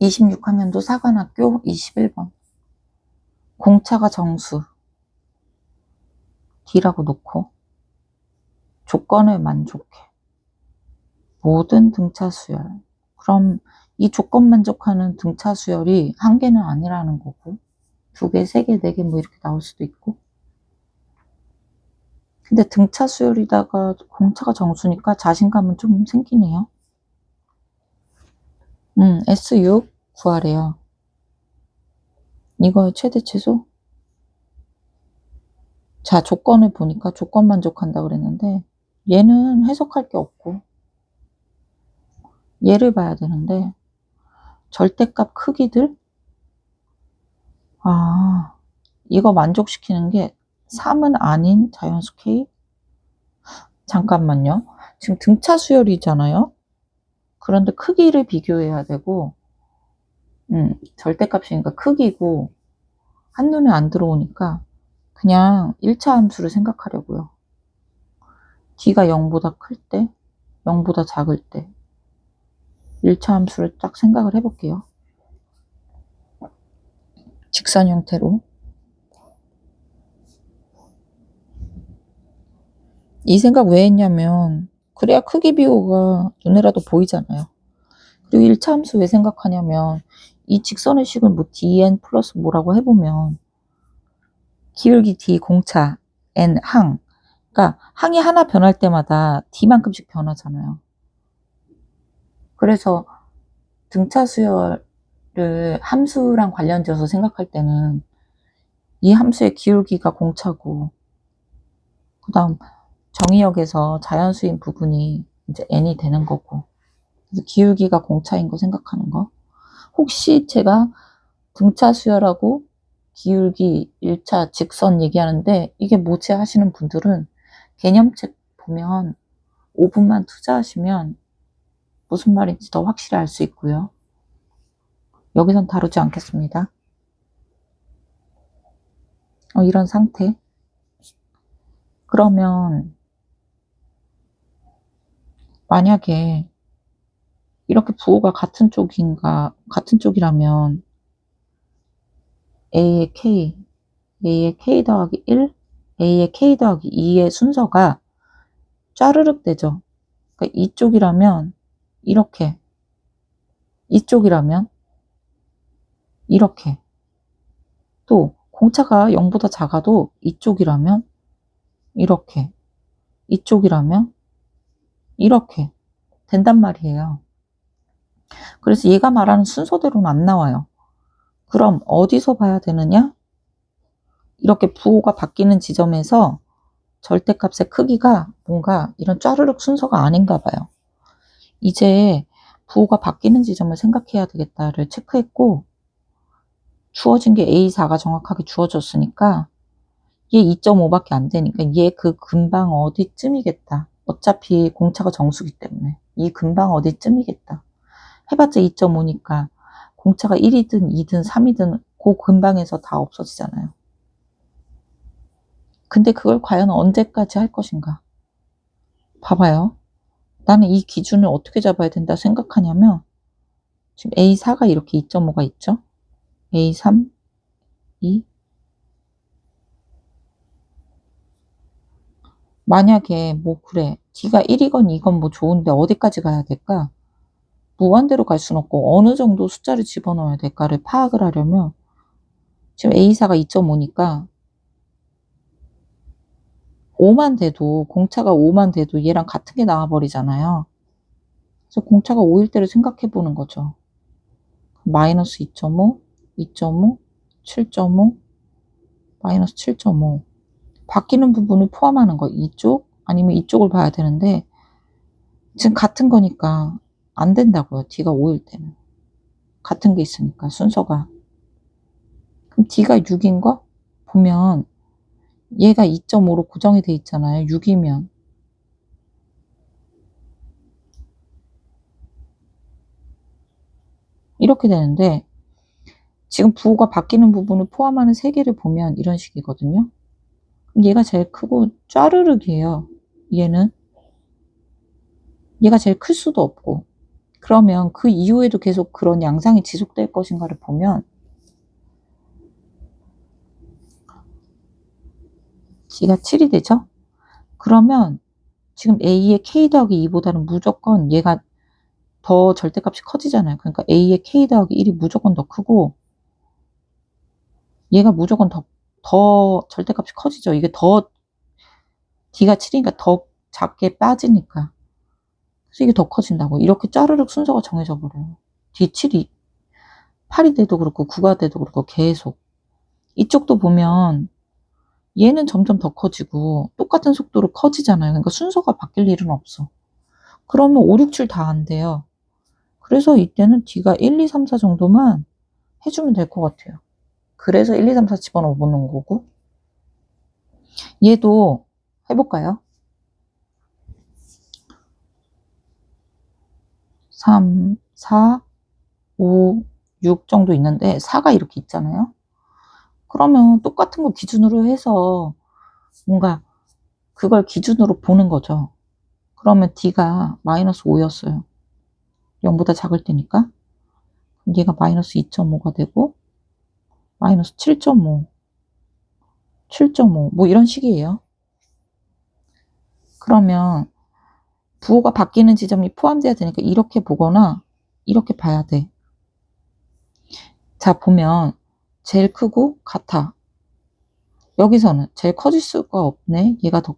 26학년도 사관학교 21번. 공차가 정수. D라고 놓고 조건을 만족해. 모든 등차 수열. 그럼 이 조건 만족하는 등차 수열이 한 개는 아니라는 거고 2개, 3개, 4개 뭐 이렇게 나올 수도 있고. 근데 등차 수열이다가 공차가 정수니까 자신감은 좀 생기네요. S6 구하래요. 이거 최대 최소? 자, 조건을 보니까 조건 만족한다 그랬는데 얘는 해석할 게 없고 얘를 봐야 되는데 절대값 크기들? 이거 만족시키는 게 3은 아닌 자연수 K? 잠깐만요. 지금 등차 수열이잖아요. 그런데 크기를 비교해야 되고 절대값이니까 크기고 한눈에 안 들어오니까 그냥 1차 함수를 생각하려고요. D가 0보다 클 때, 0보다 작을 때 1차 함수를 딱 생각을 해볼게요. 직선 형태로. 이 생각 왜 했냐면 그래야 크기 비호가 눈에라도 보이잖아요. 그리고 1차 함수 왜 생각하냐면 이 직선의 식을 뭐 dn 플러스 뭐라고 해보면 기울기 d 공차 n 항, 그러니까 항이 하나 변할 때마다 d만큼씩 변하잖아요. 그래서 등차 수열을 함수랑 관련지어서 생각할 때는 이 함수의 기울기가 공차고 그 다음 정의역에서 자연수인 부분이 이제 n이 되는 거고, 그래서 기울기가 공차인 거 생각하는 거. 혹시 제가 등차 수열하고 기울기 1차 직선 얘기하는데 이게 뭐지 하시는 분들은 개념책 보면 5분만 투자하시면 무슨 말인지 더 확실히 알 수 있고요. 여기선 다루지 않겠습니다. 이런 상태. 그러면 만약에 이렇게 부호가 같은 쪽이라면 A의 K 더하기 1, A의 K 더하기 2의 순서가 짜르륵 되죠. 그러니까 이쪽이라면 이렇게, 이쪽이라면 이렇게, 또 공차가 0보다 작아도 이쪽이라면 이렇게, 이쪽이라면 이렇게 된단 말이에요. 그래서 얘가 말하는 순서대로는 안 나와요. 그럼 어디서 봐야 되느냐? 이렇게 부호가 바뀌는 지점에서 절대값의 크기가 뭔가 이런 짜르륵 순서가 아닌가 봐요. 이제 부호가 바뀌는 지점을 생각해야 되겠다를 체크했고, 주어진 게 A4가 정확하게 주어졌으니까 얘 2.5밖에 안 되니까 얘 그 근방 어디쯤이겠다. 어차피 공차가 정수기 때문에 이 근방 어디쯤이겠다. 해봤자 2.5니까 공차가 1이든 2든 3이든 그 근방에서 다 없어지잖아요. 근데 그걸 과연 언제까지 할 것인가? 봐봐요. 나는 이 기준을 어떻게 잡아야 된다 생각하냐면 지금 A4가 이렇게 2.5가 있죠? A3, 2. 만약에 뭐 그래 D가 1이건 2건 뭐 좋은데 어디까지 가야 될까? 무한대로 갈 수는 없고 어느 정도 숫자를 집어넣어야 될까를 파악을 하려면 지금 A4가 2.5니까 5만 돼도 공차가 5만 돼도 얘랑 같은 게 나와버리잖아요. 그래서 공차가 5일 때를 생각해 보는 거죠. 마이너스 2.5, 2.5, 7.5, 마이너스 7.5. 바뀌는 부분을 포함하는 거. 이쪽 아니면 이쪽을 봐야 되는데 지금 같은 거니까 안 된다고요. D가 5일 때는. 같은 게 있으니까 순서가. 그럼 D가 6인 거 보면 얘가 2.5로 고정이 돼 있잖아요. 6이면. 이렇게 되는데 지금 부호가 바뀌는 부분을 포함하는 3개를 보면 이런 식이거든요. 그럼 얘가 제일 크고 짜르륵이에요. 얘는. 얘가 제일 클 수도 없고 그러면 그 이후에도 계속 그런 양상이 지속될 것인가를 보면 D가 7이 되죠? 그러면 지금 A의 K 더하기 2보다는 무조건 얘가 더 절대값이 커지잖아요. 그러니까 A의 K 더하기 1이 무조건 더 크고 얘가 무조건 더 절대값이 커지죠. 이게 더 D가 7이니까 더 작게 빠지니까. 그래서 이게 더 커진다고. 이렇게 짜르륵 순서가 정해져 버려요. D 7이 8이 돼도 그렇고 9가 돼도 그렇고 계속. 이쪽도 보면 얘는 점점 더 커지고 똑같은 속도로 커지잖아요. 그러니까 순서가 바뀔 일은 없어. 그러면 5, 6, 7 다 안 돼요. 그래서 이때는 D가 1, 2, 3, 4 정도만 해주면 될 것 같아요. 그래서 1, 2, 3, 4 집어넣어 보는 거고. 얘도 해볼까요? 3, 4, 5, 6 정도 있는데 4가 이렇게 있잖아요. 그러면 똑같은 거 기준으로 해서 뭔가 그걸 기준으로 보는 거죠. 그러면 D가 마이너스 5였어요. 0보다 작을 때니까. 그럼 얘가 마이너스 2.5가 되고 마이너스 7.5, 7.5 뭐 이런 식이에요. 그러면 부호가 바뀌는 지점이 포함돼야 되니까 이렇게 보거나 이렇게 봐야 돼. 자, 보면 제일 크고 같아. 여기서는 제일 커질 수가 없네. 얘가 더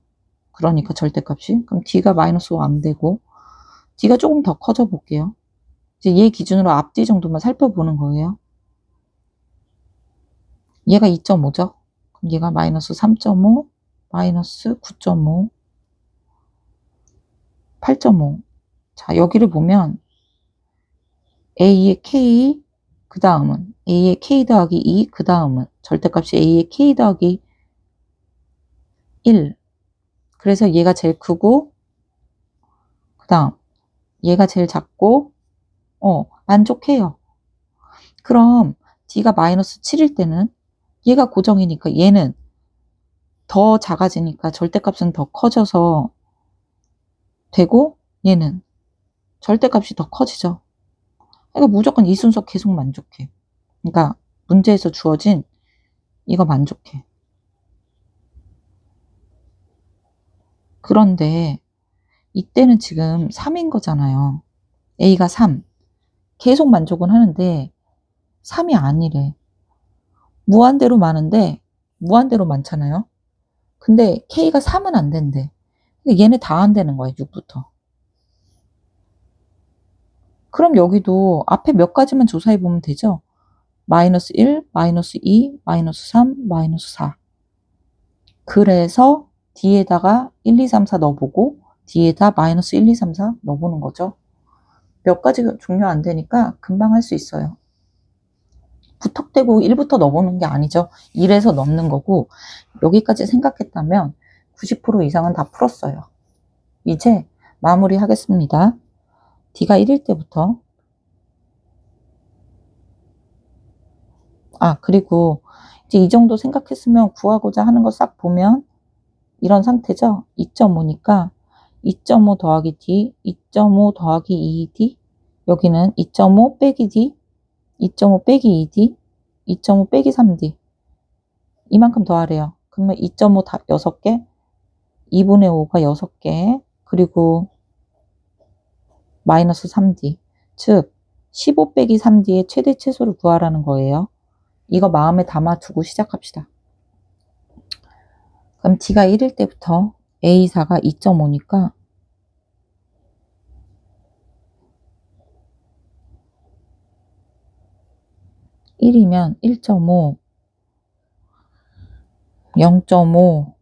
그러니까 절대값이. 그럼 D가 마이너스 5 안 되고 D가 조금 더 커져 볼게요. 이제 얘 기준으로 앞뒤 정도만 살펴보는 거예요. 얘가 2.5죠. 그럼 얘가 마이너스 3.5, 마이너스 9.5, 8.5. 자, 여기를 보면 A의 K, 그 다음은 A의 K 더하기 2, 그 다음은 절대값이 A의 K 더하기 1. 그래서 얘가 제일 크고 그 다음 얘가 제일 작고 만족해요. 그럼 D가 마이너스 7일 때는 얘가 고정이니까 얘는 더 작아지니까 절대값은 더 커져서 되고 얘는 절대값이 더 커지죠. 그러니까 무조건 이 순서 계속 만족해. 그러니까 문제에서 주어진 이거 만족해. 그런데 이때는 지금 3인 거잖아요. A가 3. 계속 만족은 하는데 3이 아니래. 무한대로 많은데 무한대로 많잖아요. 근데 K가 3은 안 된대. 얘네 다 안 되는 거야, 6부터. 그럼 여기도 앞에 몇 가지만 조사해 보면 되죠? 마이너스 1, 마이너스 2, 마이너스 3, 마이너스 4. 그래서 D에다가 1, 2, 3, 4 넣어보고 D에다 마이너스 1, 2, 3, 4 넣어보는 거죠. 몇 가지가 종료 안 되니까 금방 할 수 있어요. 부탁되고 1부터 넣어보는 게 아니죠. 1에서 넣는 거고 여기까지 생각했다면 90% 이상은 다 풀었어요. 이제 마무리 하겠습니다. D가 1일 때부터 그리고 이제 이 정도 생각했으면 구하고자 하는 거 싹 보면 이런 상태죠. 2.5니까 2.5 더하기 D, 2.5 더하기 2D, 여기는 2.5 빼기 D, 2.5 빼기 2D, 2.5 빼기 3D. 이만큼 더하래요. 그러면 2.5 다 6개, 2분의 5가 6개, 그리고 마이너스 3D. 즉, 15 빼기 3D의 최대 최소를 구하라는 거예요. 이거 마음에 담아두고 시작합시다. 그럼 D가 1일 때부터 A4가 2.5니까 1이면 1.5, 0.5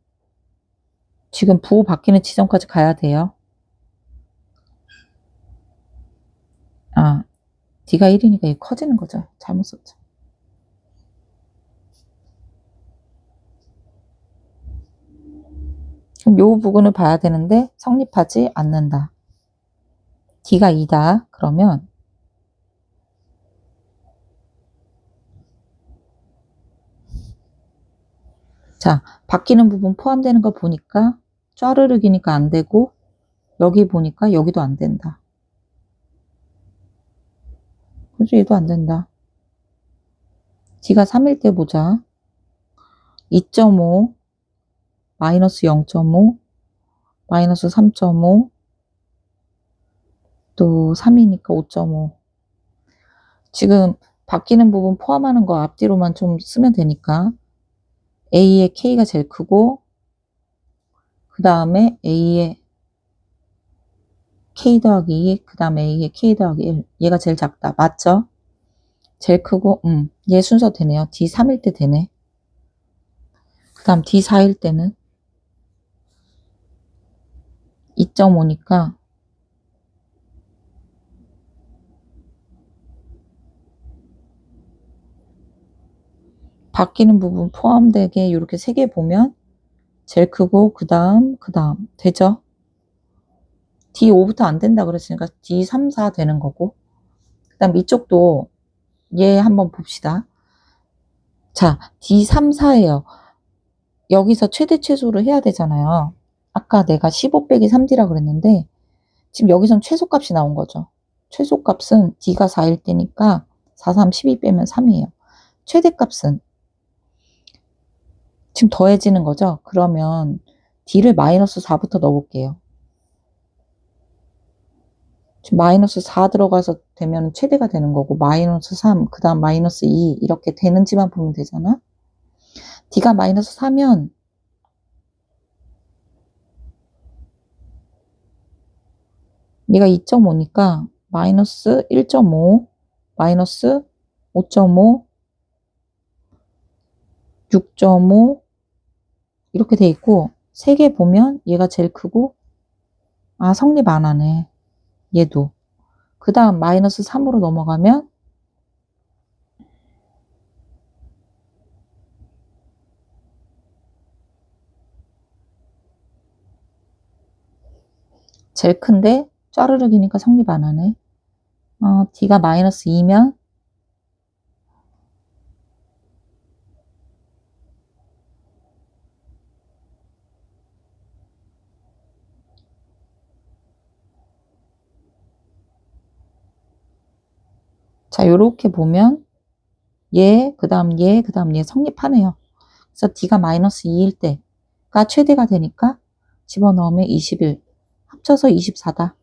지금 부호 바뀌는 지점까지 가야 돼요. D가 1이니까 이게 커지는 거죠. 잘못 썼죠. 그럼 요 부분을 봐야 되는데 성립하지 않는다. D가 2다. 그러면 자, 바뀌는 부분 포함되는 거 보니까 쫘르륵이니까 안 되고 여기 보니까 여기도 안 된다. 그래서 얘도 안 된다. D가 3일 때 보자. 2.5, 마이너스 0.5, 마이너스 3.5, 또 3이니까 5.5. 지금 바뀌는 부분 포함하는 거 앞뒤로만 좀 쓰면 되니까 A의 K가 제일 크고 그 다음에 A의 K 더하기 2, 그 다음에 A의 K 더하기 1. 얘가 제일 작다. 맞죠? 제일 크고 얘 순서 되네요. D 3일 때 되네. 그 다음 D 4일 때는 2.5니까 바뀌는 부분 포함되게 이렇게 3개 보면 제일 크고 그 다음 되죠? D5부터 안 된다 그랬으니까 D3, 4 되는 거고 그 다음 이쪽도 얘 한번 봅시다. 자, D3, 4예요. 여기서 최대 최소를 해야 되잖아요. 아까 내가 15 빼기 3D라 그랬는데 지금 여기선 최소값이 나온 거죠. 최소값은 D가 4일 때니까 4, 3, 12 빼면 3이에요. 최대값은 지금 더해지는 거죠. 그러면 D를 마이너스 4부터 넣어볼게요. 지금 마이너스 4 들어가서 되면 최대가 되는 거고 마이너스 3, 그 다음 마이너스 2 이렇게 되는지만 보면 되잖아. D가 마이너스 4면 얘가 2.5니까 마이너스 1.5, 마이너스 5.5, 6.5 이렇게 돼 있고 3개 보면 얘가 제일 크고 성립 안 하네. 얘도. 그 다음 마이너스 3으로 넘어가면 제일 큰데 짜르륵이니까 성립 안 하네. D가 마이너스 2면 자, 요렇게 보면 얘, 그 다음 얘, 그 다음 얘 성립하네요. 그래서 D가 마이너스 2일 때가 최대가 되니까 집어넣으면 21. 합쳐서 24다.